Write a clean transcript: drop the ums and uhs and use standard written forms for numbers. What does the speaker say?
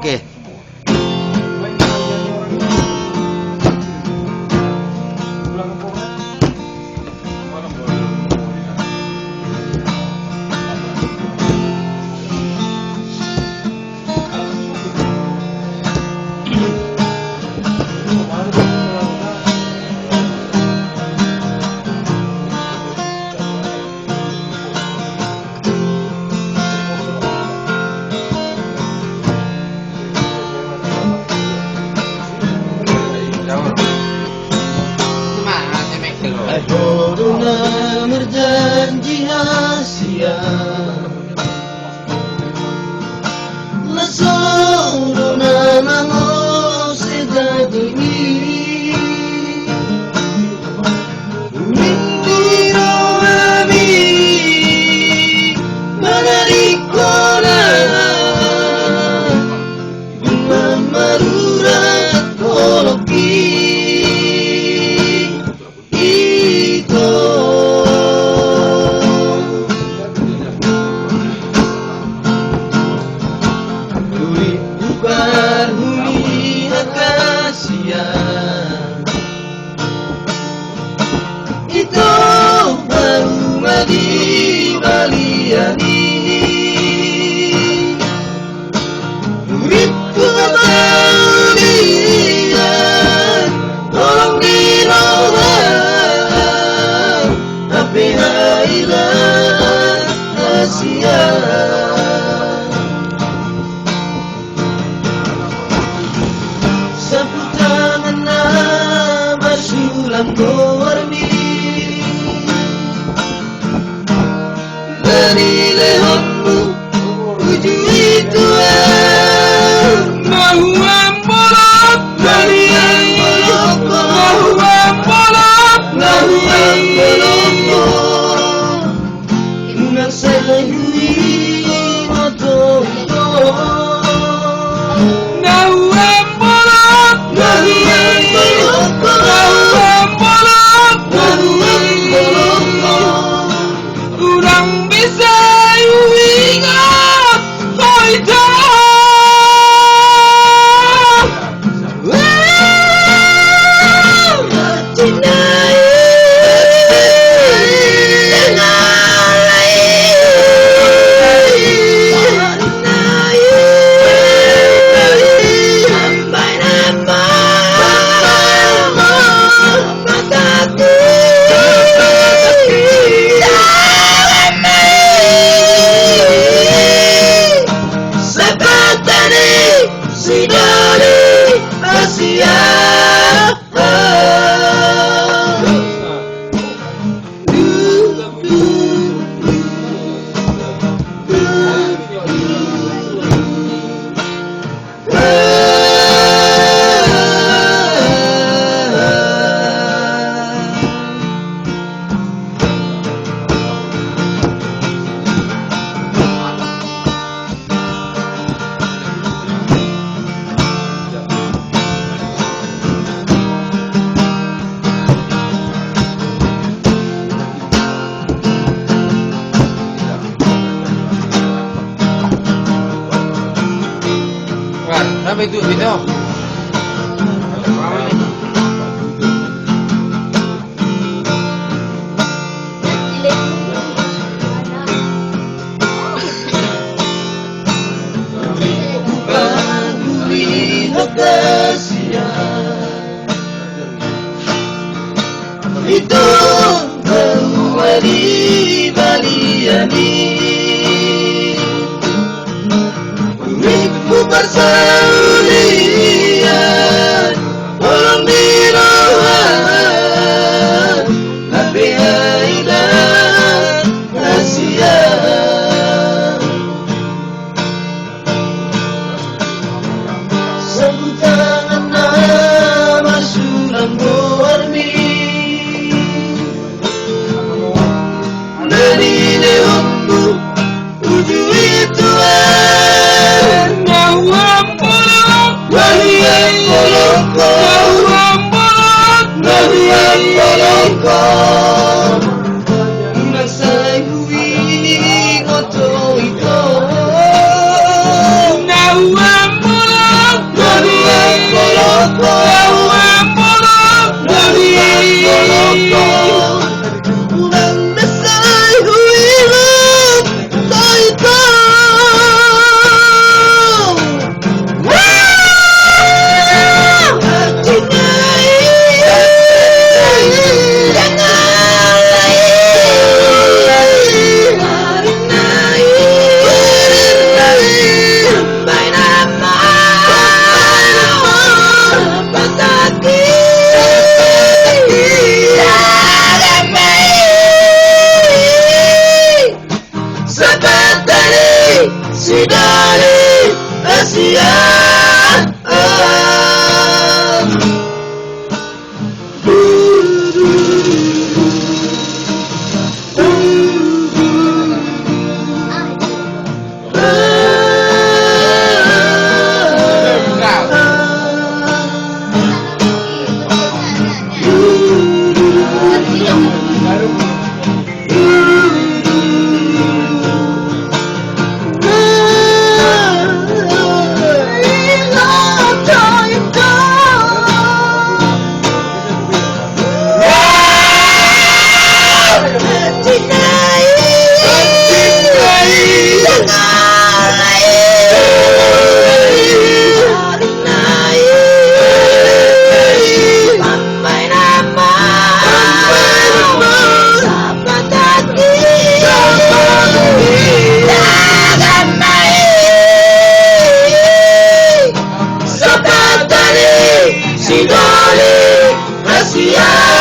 Oke. Corona berjanji Asia Lasorona nango sejadini Mindiro ami Manarikona Mamarurat koloki itu baru di Baliani Muridku kalian tolong dirawat tapi hailah Asia sapu tangan nama sulam kormi dari lehonmu tuju itu mahuam bolot dari mahuam bolot inang sayui moto mahuam bolot kurang bisa ingat kaitan Sidari Asia Apa itu video? Itu baru di Baliani bersaulian tolong dirawat tapi hailah Asia sapu tangan nama sulam warmi dari lehonmu tuju itu Nahuam Sidari Asia. Sidari Asia.